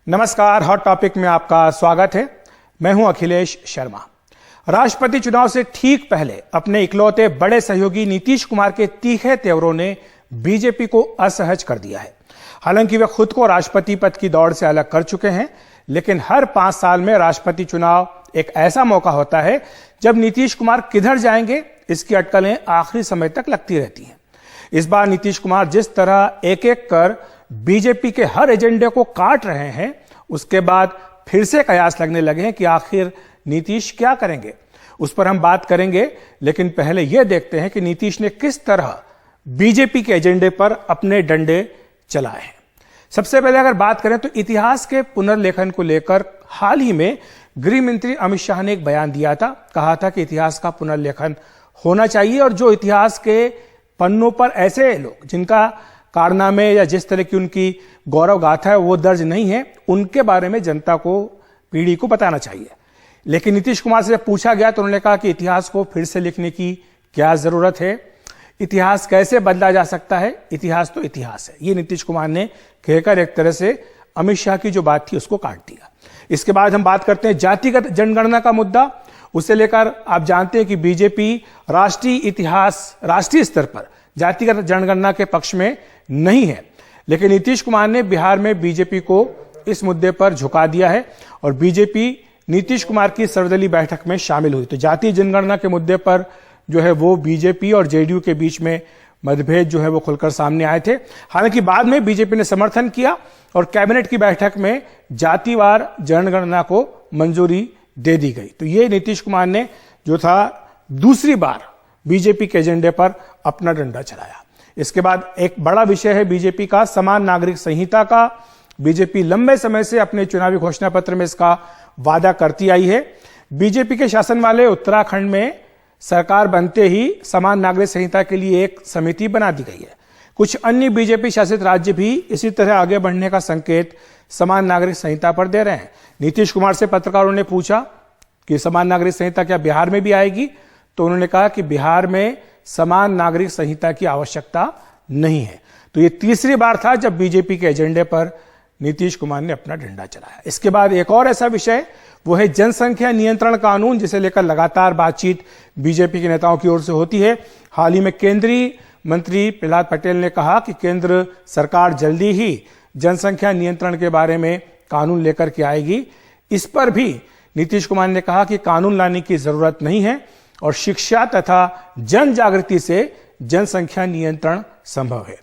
नमस्कार, hot topic में आपका स्वागत है। मैं हूं अखिलेश शर्मा। राष्ट्रपति चुनाव से ठीक पहले अपने इकलौते बड़े सहयोगी नीतीश कुमार के तीखे तेवरों ने बीजेपी को असहज कर दिया है। हालांकि वे खुद को राष्ट्रपति पद की दौड़ से अलग कर चुके हैं, लेकिन हर 5 साल में राष्ट्रपति चुनाव एक ऐसा मौका होता है जब नीतीश कुमार किधर जाएंगे इसकी अटकलें आखिरी समय तक लगती रहती हैं। इस बार नीतीश कुमार जिस तरह एक एक कर बीजेपी के हर एजेंडे को काट रहे हैं, उसके बाद फिर से कयास लगने लगे हैं कि आखिर नीतीश क्या करेंगे। उस पर हम बात करेंगे, लेकिन पहले यह देखते हैं कि नीतीश ने किस तरह बीजेपी के एजेंडे पर अपने डंडे चलाए हैं। सबसे पहले अगर बात करें तो इतिहास के पुनर्लेखन को लेकर हाल ही में गृह मंत्री अमित शाह ने एक बयान दिया था। कहा था कि इतिहास का पुनर्लेखन होना चाहिए और जो इतिहास के पन्नों पर ऐसे लोग जिनका कारनामे या जिस तरह की उनकी गौरव गाथा है वो दर्ज नहीं है, उनके बारे में जनता को, पीढ़ी को बताना चाहिए। लेकिन नीतीश कुमार से जब पूछा गया तो उन्होंने कहा कि इतिहास को फिर से लिखने की क्या जरूरत है, इतिहास कैसे बदला जा सकता है, इतिहास तो इतिहास है। ये नीतीश कुमार ने कहकर एक तरह से अमित शाह की जो बात थी उसको काट दिया। इसके बाद हम बात करते हैं जातिगत जनगणना का मुद्दा। उसे लेकर आप जानते हैं कि बीजेपी राष्ट्रीय स्तर पर जातिगत जनगणना के पक्ष में नहीं है, लेकिन नीतीश कुमार ने बिहार में बीजेपी को इस मुद्दे पर झुका दिया है और बीजेपी नीतीश कुमार की सर्वदलीय बैठक में शामिल हुई। तो जातीय जनगणना के मुद्दे पर जो है वो बीजेपी और जेडीयू के बीच में मतभेद जो है वो खुलकर सामने आए थे। हालांकि बाद में बीजेपी ने समर्थन किया और कैबिनेट की बैठक में जातिवार जनगणना को मंजूरी दे दी गई। तो ये नीतीश कुमार ने जो था दूसरी बार बीजेपी के एजेंडे पर अपना डंडा चलाया। इसके बाद एक बड़ा विषय है बीजेपी का समान नागरिक संहिता का। बीजेपी लंबे समय से अपने चुनावी घोषणा पत्र में इसका वादा करती आई है। बीजेपी के शासन वाले उत्तराखंड में सरकार बनते ही समान नागरिक संहिता के लिए एक समिति बना दी गई है। कुछ अन्य बीजेपी शासित राज्य भी इसी तरह आगे बढ़ने का संकेत समान नागरिक संहिता पर दे रहे हैं। नीतीश कुमार से पत्रकारों ने पूछा कि समान नागरिक संहिता क्या बिहार में भी आएगी, तो उन्होंने कहा कि बिहार में समान नागरिक संहिता की आवश्यकता नहीं है। तो ये तीसरी बार था जब बीजेपी के एजेंडे पर नीतीश कुमार ने अपना डंडा चलाया। इसके बाद एक और ऐसा विषय वो है जनसंख्या नियंत्रण कानून, जिसे लेकर लगातार बातचीत बीजेपी के नेताओं की ओर से होती है। हाल ही में केंद्रीय मंत्री प्रहलाद पटेल ने कहा कि केंद्र सरकार जल्दी ही जनसंख्या नियंत्रण के बारे में कानून लेकर के आएगी। इस पर भी नीतीश कुमार ने कहा कि कानून लाने की जरूरत नहीं है और शिक्षा तथा जन जागृति से जनसंख्या नियंत्रण संभव है।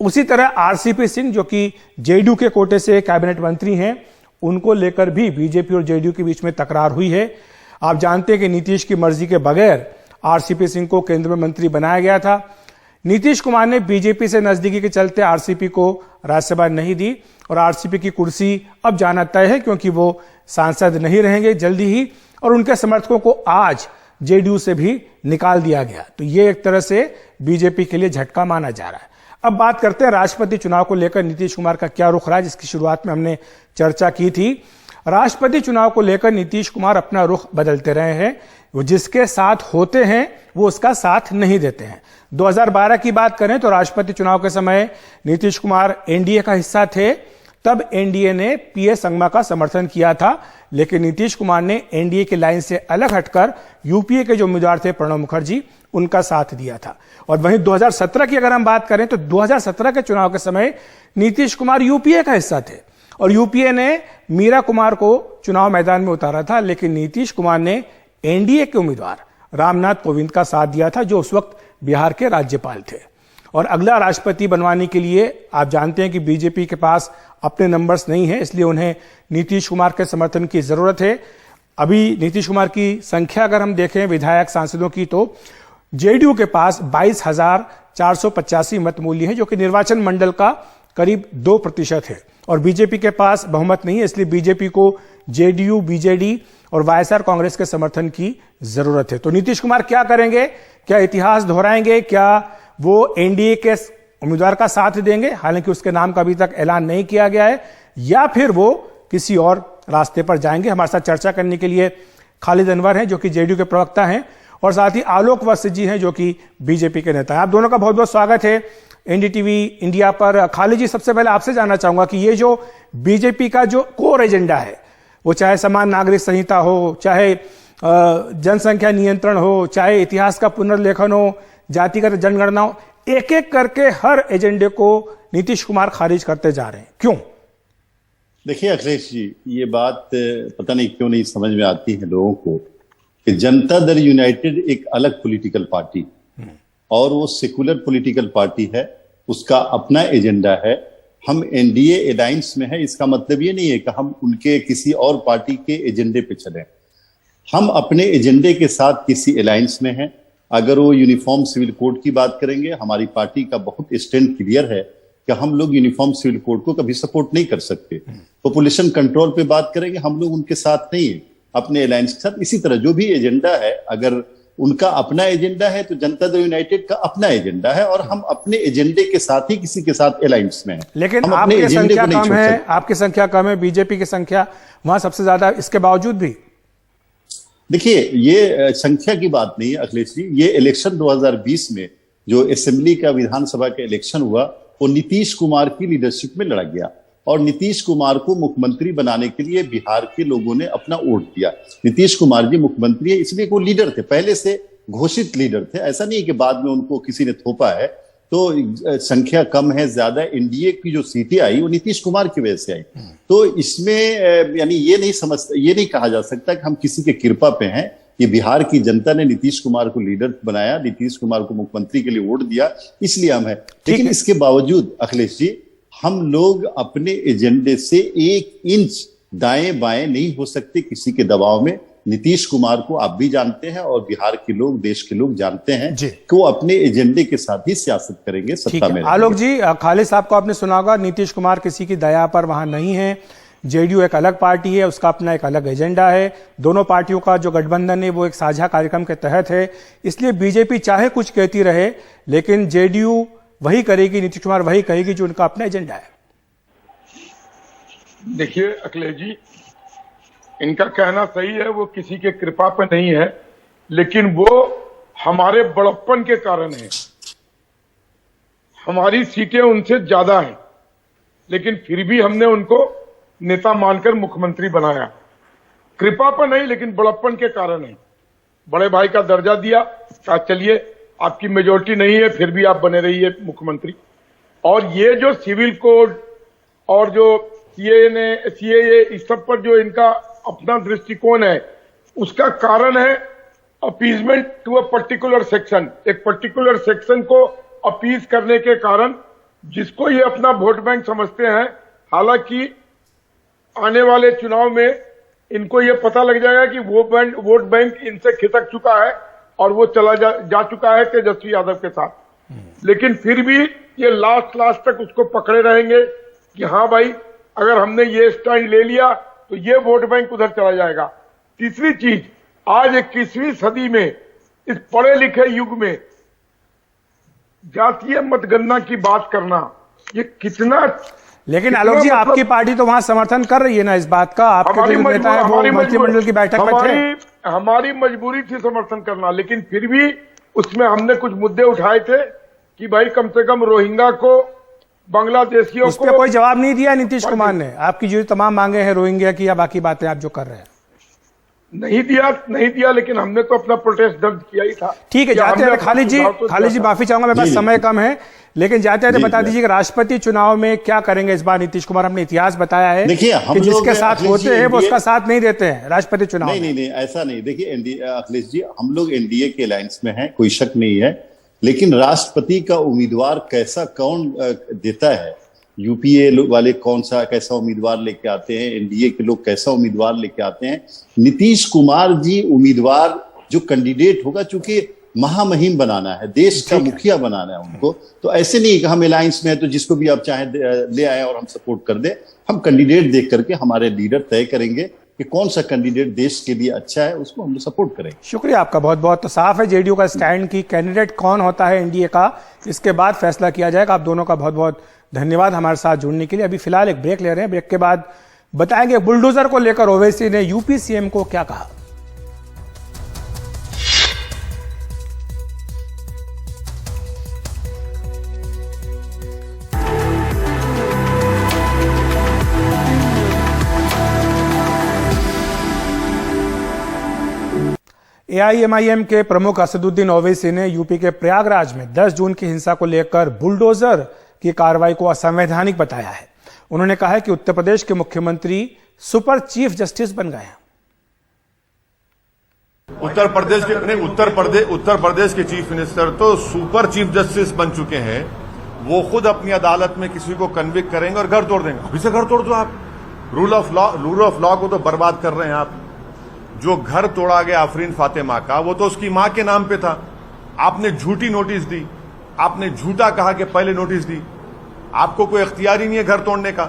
उसी तरह आरसीपी सिंह जो कि जेडीयू के कोटे से कैबिनेट मंत्री हैं, उनको लेकर भी बीजेपी और जेडीयू के बीच में तकरार हुई है। आप जानते हैं कि नीतीश की मर्जी के बगैर आरसीपी सिंह को केंद्र में मंत्री बनाया गया था। नीतीश कुमार ने बीजेपी से नजदीकी के चलते आरसीपी को राज्यसभा नहीं दी और आरसीपी की कुर्सी अब जाना तय है, क्योंकि वो सांसद नहीं रहेंगे जल्दी ही, और उनके समर्थकों को आज जेडीयू से भी निकाल दिया गया। तो ये एक तरह से बीजेपी के लिए झटका माना जा रहा है। अब बात करते हैं राष्ट्रपति चुनाव को लेकर नीतीश कुमार का क्या रुख रहा है, जिसकी शुरुआत में हमने चर्चा की थी। राष्ट्रपति चुनाव को लेकर नीतीश कुमार अपना रुख बदलते रहे हैं। वो जिसके साथ होते हैं वो उसका साथ नहीं देते हैं। 2012 की बात करें तो राष्ट्रपति चुनाव के समय नीतीश कुमार एनडीए का हिस्सा थे। तब एनडीए ने पीएस संगमा का समर्थन किया था, लेकिन नीतीश कुमार ने एनडीए की लाइन से अलग हटकर यूपीए के जो उम्मीदवार थे प्रणब मुखर्जी, उनका साथ दिया था। और वहीं 2017 की अगर हम बात करें तो 2017 के चुनाव के समय नीतीश कुमार यूपीए का हिस्सा थे और यूपीए ने मीरा कुमार को चुनाव मैदान में उतारा था, लेकिन नीतीश कुमार ने एनडीए के उम्मीदवार रामनाथ कोविंद का साथ दिया था, जो उस वक्त बिहार के राज्यपाल थे। और अगला राष्ट्रपति बनवाने के लिए आप जानते हैं कि बीजेपी के पास अपने नंबर्स नहीं है, इसलिए उन्हें नीतीश कुमार के समर्थन की जरूरत है। अभी नीतीश कुमार की संख्या अगर हम देखें विधायक सांसदों की, तो जेडीयू के पास 22,485 मत मूल्य है, जो कि निर्वाचन मंडल का करीब 2% है, और बीजेपी के पास बहुमत नहीं है, इसलिए बीजेपी को जेडीयू, बीजेडी और वाईएसआर कांग्रेस के समर्थन की जरूरत है। तो नीतीश कुमार क्या करेंगे? क्या इतिहास दोहराएंगे? क्या वो एनडीए के उम्मीदवार का साथ देंगे, हालांकि उसके नाम का अभी तक ऐलान नहीं किया गया है, या फिर वो किसी और रास्ते पर जाएंगे? हमारे साथ चर्चा करने के लिए खालिद अनवर हैं, जो कि जेडीयू के प्रवक्ता हैं, और साथ ही आलोक वत्स जी हैं, जो कि बीजेपी के नेता हैं। आप दोनों का बहुत बहुत स्वागत है। एनडीटीवी इंडिया पर। खालिद जी, सबसे पहले आपसे जानना चाहूंगा कि ये जो बीजेपी का जो कोर एजेंडा है, वो चाहे समान नागरिक संहिता हो, चाहे जनसंख्या नियंत्रण हो, चाहे इतिहास का पुनर्लेखन हो, जातिगत जनगणना हो, एक एक करके हर एजेंडे को नीतीश कुमार खारिज करते जा रहे हैं, क्यों? देखिए अखिलेश जी, ये बात पता नहीं क्यों नहीं समझ में आती है लोगों को कि जनता दल यूनाइटेड एक अलग पॉलिटिकल पार्टी और वो सेकुलर पॉलिटिकल पार्टी है, उसका अपना एजेंडा है। हम एनडीए अलायंस में है, इसका मतलब ये नहीं है कि हम उनके किसी और पार्टी के एजेंडे पे चले। हम अपने एजेंडे के साथ किसी अलायंस में हैं। अगर वो यूनिफॉर्म सिविल कोड की बात करेंगे, हमारी पार्टी का बहुत स्टैंड क्लियर है कि हम लोग यूनिफॉर्म सिविल कोड को कभी सपोर्ट नहीं कर सकते। पॉपुलेशन कंट्रोल पे बात करेंगे, हम लोग उनके साथ नहीं है, अपने अलायंस के साथ। इसी तरह जो भी एजेंडा है, अगर उनका अपना एजेंडा है तो जनता दल यूनाइटेड का अपना एजेंडा है, और हम अपने एजेंडे के साथ ही किसी के साथ अलायंस में हैं। लेकिन आपकी संख्या कम है, आपकी संख्या कम है, बीजेपी की संख्या वहां सबसे ज्यादा, इसके बावजूद भी देखिए, ये संख्या की बात नहीं है अखिलेश जी। ये इलेक्शन 2020 में जो असेंबली का, विधानसभा का इलेक्शन हुआ, वो नीतीश कुमार की लीडरशिप में लड़ा गया, और नीतीश कुमार को मुख्यमंत्री बनाने के लिए बिहार के लोगों ने अपना वोट दिया। नीतीश कुमार जी मुख्यमंत्री है, इसलिए वो लीडर थे, पहले से घोषित लीडर थे। ऐसा नहीं कि बाद में उनको किसी ने थोपा है। तो संख्या कम है, ज्यादा एनडीए की जो सीटें आई वो नीतीश कुमार की वजह से आई। तो इसमें यानी ये नहीं कहा जा सकता कि हम किसी के कृपा पे हैं। ये बिहार की जनता ने नीतीश कुमार को लीडर बनाया, नीतीश कुमार को मुख्यमंत्री के लिए वोट दिया, इसलिए हम है। लेकिन इसके बावजूद अखिलेश जी, हम लोग अपने एजेंडे से 1 इंच दाएं बाएं नहीं हो सकते किसी के दबाव में। नीतीश कुमार को आप भी जानते हैं और बिहार के लोग, देश के लोग जानते हैं कि वो अपने एजेंडे के साथ ही सियासत करेंगे, सत्ता में। आलोक जी, खालिद साहब को आपने सुना होगा, नीतीश कुमार किसी की दया पर वहां नहीं है। जेडीयू एक अलग पार्टी है, उसका अपना एक अलग एजेंडा है। दोनों पार्टियों का जो गठबंधन है वो एक साझा कार्यक्रम के तहत है। इसलिए बीजेपी चाहे कुछ कहती रहे, लेकिन जेडीयू वही करेगी, नीतीश कुमार वही कहेगी जो उनका अपना एजेंडा है। देखिए अखिलेश जी, इनका कहना सही है, वो किसी के कृपा पे नहीं है, लेकिन वो हमारे बड़प्पन के कारण है। हमारी सीटें उनसे ज्यादा हैं, लेकिन फिर भी हमने उनको नेता मानकर मुख्यमंत्री बनाया। कृपा पर नहीं, लेकिन बड़प्पन के कारण है। बड़े भाई का दर्जा दिया, कहा चलिए आपकी मेजोरिटी नहीं है, फिर भी आप बने रहिए मुख्यमंत्री। और ये जो सिविल कोड और जो सीएए इस सब पर जो इनका अपना दृष्टिकोण है, उसका कारण है appeasement to a particular section. एक पर्टिकुलर सेक्शन को अपीज करने के कारण, जिसको ये अपना वोट बैंक समझते हैं। हालांकि आने वाले चुनाव में इनको ये पता लग जाएगा कि वोट बैंक इनसे खिसक चुका है और वो चला जा चुका है तेजस्वी यादव के साथ। लेकिन फिर भी ये लास्ट तक उसको पकड़े रहेंगे कि हाँ भाई, अगर हमने ये स्टैंड ले लिया तो ये वोट बैंक उधर चला जाएगा। तीसरी चीज, आज 21वीं सदी में, इस पढ़े लिखे युग में जातीय मतगणना की बात करना, ये कितना। लेकिन आलोक जी, आपकी पार्टी तो वहां समर्थन कर रही है ना इस बात का? आपके जो नेता है वो मंत्रिमंडल की बैठक में थे। हमारी मजबूरी थी समर्थन करना, लेकिन फिर भी उसमें हमने कुछ मुद्दे उठाए थे कि भाई कम से कम रोहिंग्या को, बांग्लादेशियों को, कोई जवाब नहीं दिया नीतीश कुमार ने। आपकी जो तमाम मांगे हैं रोहिंग्या की या बाकी बातें आप जो कर रहे हैं, नहीं दिया, लेकिन हमने तो अपना प्रोटेस्ट दर्ज किया ही था। ठीक है, जाते हैं खालिद जी माफी चाहूंगा, मेरे पास समय कम है, लेकिन जाते हैं बता दीजिए कि राष्ट्रपति चुनाव में क्या करेंगे इस बार नीतीश कुमार? हमने इतिहास बताया है कि जिसके साथ होते हैं वो उसका साथ नहीं देते हैं राष्ट्रपति चुनाव। नहीं, ऐसा नहीं। देखिए अखिलेश जी, हम लोग एनडीए के अलायंस में हैं, कोई शक नहीं है, लेकिन राष्ट्रपति का उम्मीदवार कौन देता है? यूपीए वाले कैसा उम्मीदवार लेके आते हैं, एनडीए के लोग कैसा उम्मीदवार लेके आते हैं? नीतीश कुमार जी उम्मीदवार जो कैंडिडेट होगा, चूंकि महामहिम बनाना है, देश का मुखिया बनाना है उनको, तो ऐसे नहीं कि हम अलायंस में है तो जिसको भी आप चाहें ले आए और हम सपोर्ट कर दें। हम कैंडिडेट देख करके हमारे लीडर तय करेंगे कि कौन सा कैंडिडेट देश के लिए अच्छा है, उसको हम सपोर्ट करेंगे। शुक्रिया आपका बहुत बहुत। तो साफ है जेडीयू का स्टैंड की कैंडिडेट कौन होता है एनडीए का, इसके बाद फैसला किया जाएगा। आप दोनों का बहुत बहुत धन्यवाद हमारे साथ जुड़ने के लिए। अभी फिलहाल एक ब्रेक ले रहे हैं, ब्रेक के बाद बताएंगे बुलडोजर को लेकर ओवैसी ने यूपी सीएम को क्या कहा। एआईएमआईएम के प्रमुख असदुद्दीन ओवैसी ने यूपी के प्रयागराज में 10 जून की हिंसा को लेकर बुलडोजर की कार्रवाई को असंवैधानिक बताया है। उन्होंने कहा है कि उत्तर प्रदेश के मुख्यमंत्री सुपर चीफ जस्टिस बन गए हैं। उत्तर प्रदेश के चीफ मिनिस्टर तो सुपर चीफ जस्टिस बन चुके हैं। वो खुद अपनी अदालत में किसी को कन्विक्ट करेंगे और घर तोड़ देंगे। अभी से घर तोड़ दो आप। रूल ऑफ लॉ को तो बर्बाद कर रहे हैं आप। जो घर तोड़ा गया आफरीन फातिमा का, वो तो उसकी मां के नाम पे था। आपने झूठी नोटिस दी, आपने झूठा कहा कि पहले नोटिस दी। आपको कोई इख्तियार ही नहीं है घर तोड़ने का।